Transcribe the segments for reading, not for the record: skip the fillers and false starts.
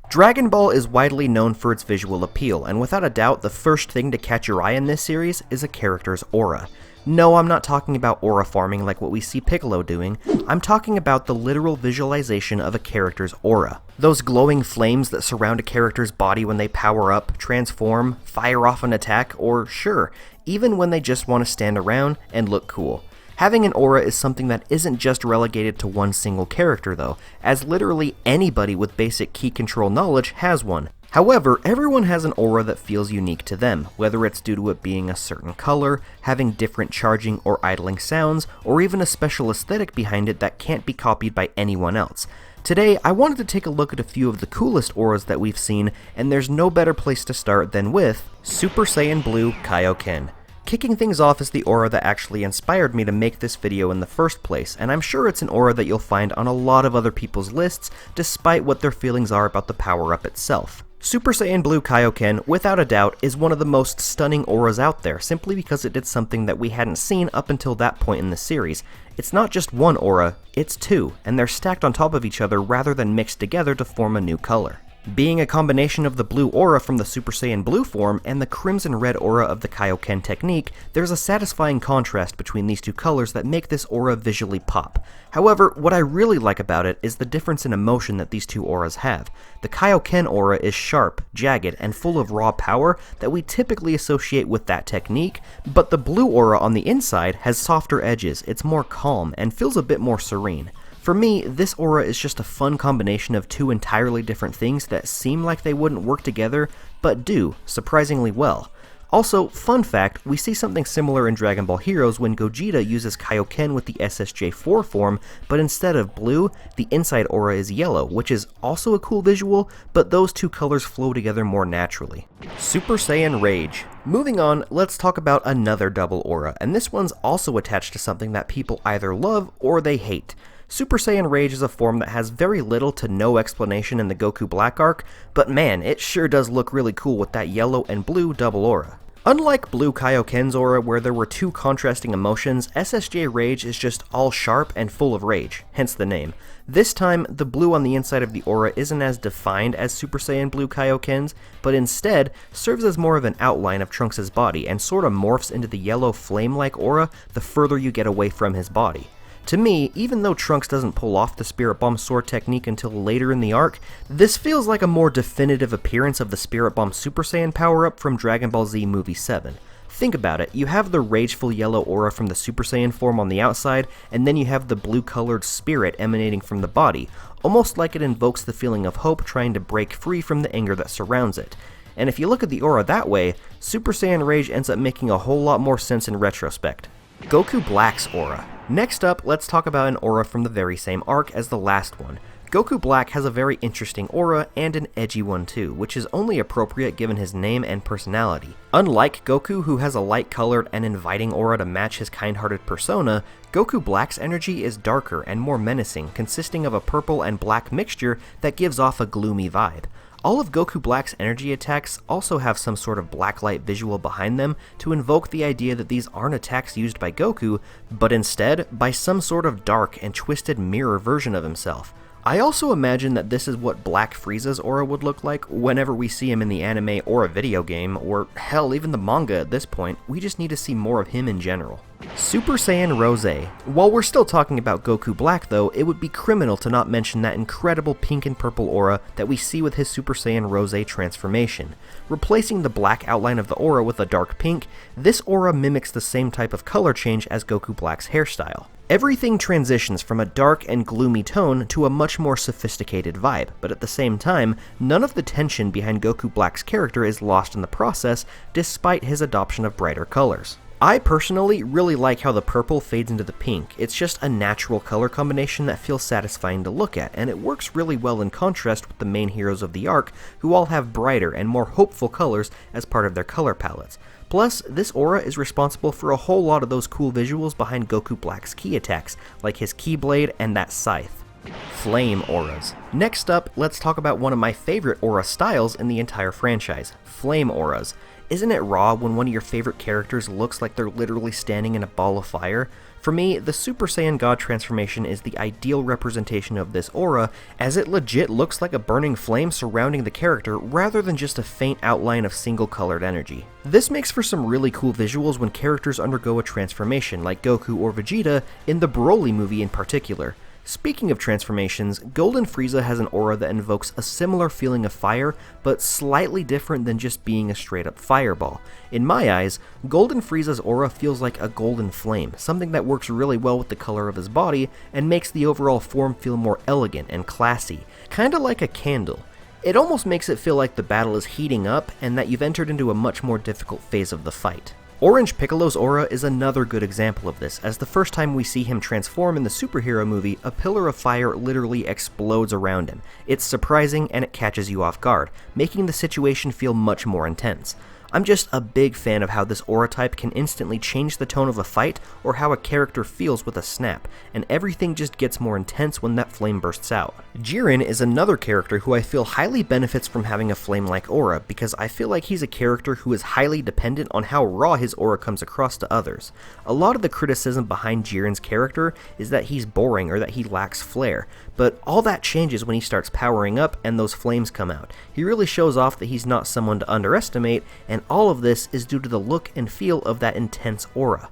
Dragon Ball is widely known for its visual appeal, and without a doubt, the first thing to catch your eye in this series is a character's aura. No, I'm not talking about aura farming like what we see Piccolo doing, I'm talking about the literal visualization of a character's aura. Those glowing flames that surround a character's body when they power up, transform, fire off an attack, or sure, even when they just want to stand around and look cool. Having an aura is something that isn't just relegated to one single character though, as literally anybody with basic key control knowledge has one. However, everyone has an aura that feels unique to them, whether it's due to it being a certain color, having different charging or idling sounds, or even a special aesthetic behind it that can't be copied by anyone else. Today, I wanted to take a look at a few of the coolest auras that we've seen, and there's no better place to start than with Super Saiyan Blue Kaioken. Kicking things off is the aura that actually inspired me to make this video in the first place, and I'm sure it's an aura that you'll find on a lot of other people's lists, despite what their feelings are about the power-up itself. Super Saiyan Blue Kaioken, without a doubt, is one of the most stunning auras out there, simply because it did something that we hadn't seen up until that point in the series. It's not just one aura, it's two, and they're stacked on top of each other rather than mixed together to form a new color. Being a combination of the blue aura from the Super Saiyan Blue form and the crimson red aura of the Kaioken technique, there's a satisfying contrast between these two colors that make this aura visually pop. However, what I really like about it is the difference in emotion that these two auras have. The Kaioken aura is sharp, jagged, and full of raw power that we typically associate with that technique, but the blue aura on the inside has softer edges, it's more calm, and feels a bit more serene. For me, this aura is just a fun combination of two entirely different things that seem like they wouldn't work together, but do, surprisingly well. Also, fun fact, we see something similar in Dragon Ball Heroes when Gogeta uses Kaioken with the SSJ4 form, but instead of blue, the inside aura is yellow, which is also a cool visual, but those two colors flow together more naturally. Super Saiyan Rage. Moving on, let's talk about another double aura, and this one's also attached to something that people either love or they hate. Super Saiyan Rage is a form that has very little to no explanation in the Goku Black arc, but man, it sure does look really cool with that yellow and blue double aura. Unlike Blue Kaioken's aura where there were two contrasting emotions, SSJ Rage is just all sharp and full of rage, hence the name. This time, the blue on the inside of the aura isn't as defined as Super Saiyan Blue Kaioken's, but instead serves as more of an outline of Trunks' body and sort of morphs into the yellow flame-like aura the further you get away from his body. To me, even though Trunks doesn't pull off the Spirit Bomb sword technique until later in the arc, this feels like a more definitive appearance of the Spirit Bomb Super Saiyan power-up from Dragon Ball Z Movie 7. Think about it, you have the rageful yellow aura from the Super Saiyan form on the outside, and then you have the blue-colored spirit emanating from the body, almost like it invokes the feeling of hope trying to break free from the anger that surrounds it. And if you look at the aura that way, Super Saiyan Rage ends up making a whole lot more sense in retrospect. Goku Black's aura. Next up, let's talk about an aura from the very same arc as the last one. Goku Black has a very interesting aura, and an edgy one too, which is only appropriate given his name and personality. Unlike Goku, who has a light-colored and inviting aura to match his kind-hearted persona, Goku Black's energy is darker and more menacing, consisting of a purple and black mixture that gives off a gloomy vibe. All of Goku Black's energy attacks also have some sort of blacklight visual behind them to invoke the idea that these aren't attacks used by Goku, but instead by some sort of dark and twisted mirror version of himself. I also imagine that this is what Black Frieza's aura would look like whenever we see him in the anime or a video game, or hell, even the manga at this point. We just need to see more of him in general. Super Saiyan Rose. While we're still talking about Goku Black though, it would be criminal to not mention that incredible pink and purple aura that we see with his Super Saiyan Rose transformation. Replacing the black outline of the aura with a dark pink, this aura mimics the same type of color change as Goku Black's hairstyle. Everything transitions from a dark and gloomy tone to a much more sophisticated vibe, but at the same time, none of the tension behind Goku Black's character is lost in the process, despite his adoption of brighter colors. I personally really like how the purple fades into the pink. It's just a natural color combination that feels satisfying to look at, and it works really well in contrast with the main heroes of the arc, who all have brighter and more hopeful colors as part of their color palettes. Plus, this aura is responsible for a whole lot of those cool visuals behind Goku Black's key attacks, like his Keyblade and that scythe. Flame auras. Next up, let's talk about one of my favorite aura styles in the entire franchise, flame auras. Isn't it raw when one of your favorite characters looks like they're literally standing in a ball of fire? For For me, the Super Saiyan God transformation is the ideal representation of this aura, as it legit looks like a burning flame surrounding the character rather than just a faint outline of single-colored energy. This makes for some really cool visuals when characters undergo a transformation, like Goku or Vegeta in the Broly movie in particular. Speaking of transformations, Golden Frieza has an aura that invokes a similar feeling of fire, but slightly different than just being a straight-up fireball. In my eyes, Golden Frieza's aura feels like a golden flame, something that works really well with the color of his body and makes the overall form feel more elegant and classy, kinda like a candle. It almost makes it feel like the battle is heating up and that you've entered into a much more difficult phase of the fight. Orange Piccolo's aura is another good example of this, as the first time we see him transform in the superhero movie, a pillar of fire literally explodes around him. It's surprising and it catches you off guard, making the situation feel much more intense. I'm just a big fan of how this aura type can instantly change the tone of a fight or how a character feels with a snap, and everything just gets more intense when that flame bursts out. Jiren is another character who I feel highly benefits from having a flame-like aura, because I feel like he's a character who is highly dependent on how raw his aura comes across to others. A lot of the criticism behind Jiren's character is that he's boring or that he lacks flair, but all that changes when he starts powering up and those flames come out. He really shows off that he's not someone to underestimate, and all of this is due to the look and feel of that intense aura.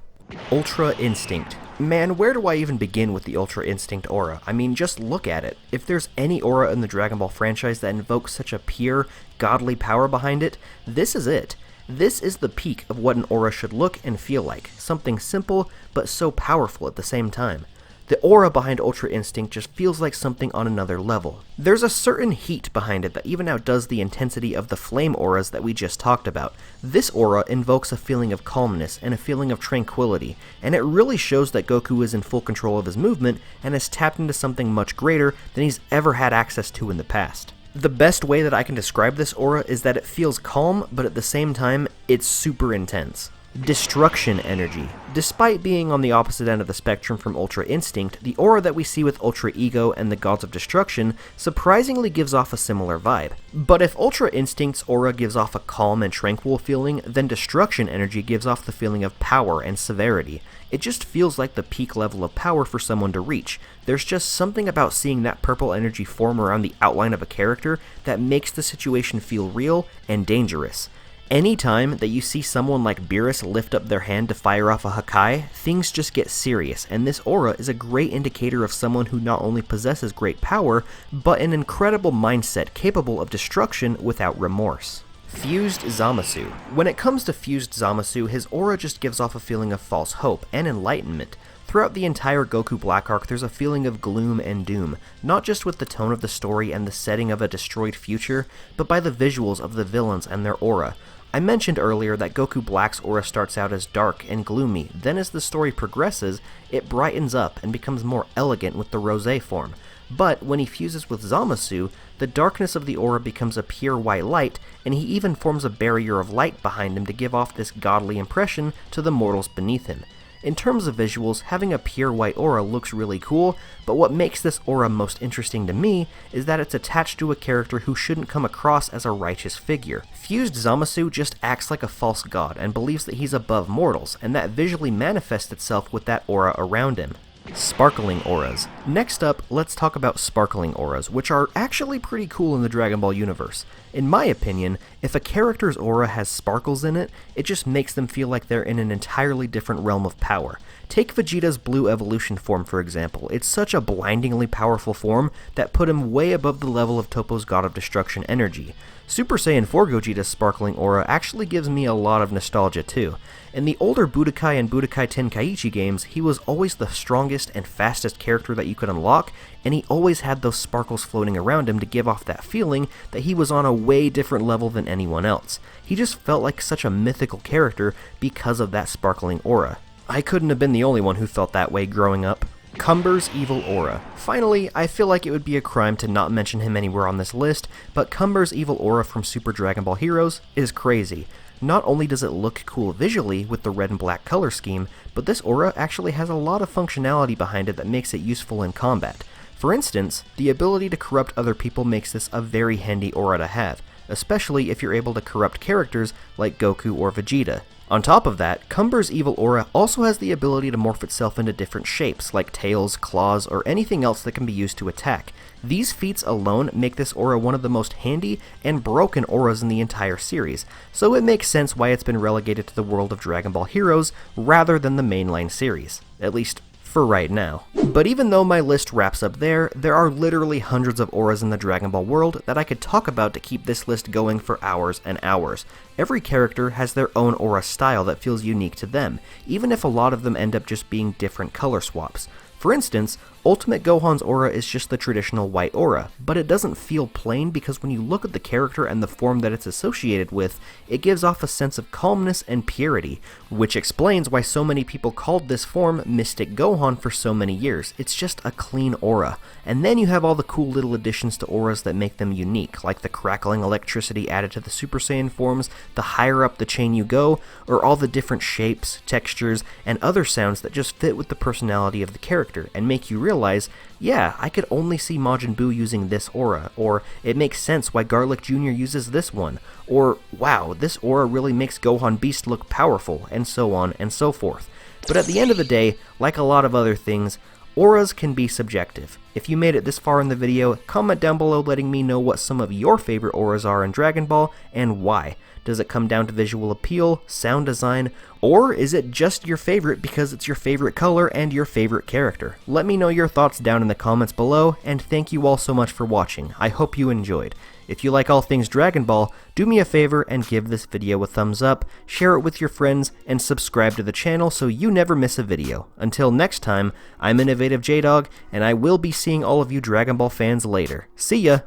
Ultra Instinct. Man, where do I even begin with the Ultra Instinct aura? I mean, just look at it. If there's any aura in the Dragon Ball franchise that invokes such a pure, godly power behind it, this is it. This is the peak of what an aura should look and feel like, something simple, but so powerful at the same time. The aura behind Ultra Instinct just feels like something on another level. There's a certain heat behind it that even outdoes the intensity of the flame auras that we just talked about. This aura invokes a feeling of calmness and a feeling of tranquility, and it really shows that Goku is in full control of his movement and has tapped into something much greater than he's ever had access to in the past. The best way that I can describe this aura is that it feels calm, but at the same time, it's super intense. Destruction energy. Despite being on the opposite end of the spectrum from Ultra Instinct, the aura that we see with Ultra Ego and the Gods of Destruction surprisingly gives off a similar vibe. But if Ultra Instinct's aura gives off a calm and tranquil feeling, then Destruction energy gives off the feeling of power and severity. It just feels like the peak level of power for someone to reach. There's just something about seeing that purple energy form around the outline of a character that makes the situation feel real and dangerous. Anytime that you see someone like Beerus lift up their hand to fire off a Hakai, things just get serious, and this aura is a great indicator of someone who not only possesses great power, but an incredible mindset capable of destruction without remorse. Fused Zamasu. When it comes to Fused Zamasu, his aura just gives off a feeling of false hope and enlightenment. Throughout the entire Goku Black Arc, there's a feeling of gloom and doom, not just with the tone of the story and the setting of a destroyed future, but by the visuals of the villains and their aura. I mentioned earlier that Goku Black's aura starts out as dark and gloomy, then as the story progresses, it brightens up and becomes more elegant with the rosé form. But when he fuses with Zamasu, the darkness of the aura becomes a pure white light, and he even forms a barrier of light behind him to give off this godly impression to the mortals beneath him. In terms of visuals, having a pure white aura looks really cool, but what makes this aura most interesting to me is that it's attached to a character who shouldn't come across as a righteous figure. Fused Zamasu just acts like a false god and believes that he's above mortals, and that visually manifests itself with that aura around him. Sparkling auras. Next up, let's talk about sparkling auras, which are actually pretty cool in the Dragon Ball universe. In my opinion, if a character's aura has sparkles in it, it just makes them feel like they're in an entirely different realm of power. Take Vegeta's blue evolution form for example. It's such a blindingly powerful form that put him way above the level of Toppo's God of Destruction energy. Super Saiyan 4 Gogeta's sparkling aura actually gives me a lot of nostalgia too. In the older Budokai and Budokai Tenkaichi games, he was always the strongest and fastest character that you could unlock, and he always had those sparkles floating around him to give off that feeling that he was on a way different level than anyone else. He just felt like such a mythical character because of that sparkling aura. I couldn't have been the only one who felt that way growing up. Cumber's evil aura. Finally, I feel like it would be a crime to not mention him anywhere on this list, but Cumber's evil aura from Super Dragon Ball Heroes is crazy. Not only does it look cool visually with the red and black color scheme, but this aura actually has a lot of functionality behind it that makes it useful in combat. For instance, the ability to corrupt other people makes this a very handy aura to have. especially if you're able to corrupt characters like Goku or Vegeta. On top of that, Cumber's evil aura also has the ability to morph itself into different shapes, like tails, claws, or anything else that can be used to attack. These feats alone make this aura one of the most handy and broken auras in the entire series, so it makes sense why it's been relegated to the world of Dragon Ball Heroes rather than the mainline series, at least for right now. But even though my list wraps up there are literally hundreds of auras in the Dragon Ball world that I could talk about to keep this list going for hours and hours. Every character has their own aura style that feels unique to them, even if a lot of them end up just being different color swaps. For instance, Ultimate Gohan's aura is just the traditional white aura, but it doesn't feel plain because when you look at the character and the form that it's associated with, it gives off a sense of calmness and purity, which explains why so many people called this form Mystic Gohan for so many years. It's just a clean aura. And then you have all the cool little additions to auras that make them unique, like the crackling electricity added to the Super Saiyan forms, the higher up the chain you go, or all the different shapes, textures, and other sounds that just fit with the personality of the character and make you realize, yeah, I could only see Majin Buu using this aura, or it makes sense why Garlic Jr. uses this one, or wow, this aura really makes Gohan Beast look powerful, and so on and so forth. But at the end of the day, like a lot of other things, auras can be subjective. If you made it this far in the video, comment down below letting me know what some of your favorite auras are in Dragon Ball, and why. Does it come down to visual appeal, sound design, or is it just your favorite because it's your favorite color and your favorite character? Let me know your thoughts down in the comments below, and thank you all so much for watching. I hope you enjoyed. If you like all things Dragon Ball, do me a favor and give this video a thumbs up, share it with your friends, and subscribe to the channel so you never miss a video. Until next time, I'm InnovativeJdawg, and I will be seeing all of you Dragon Ball fans later. See ya!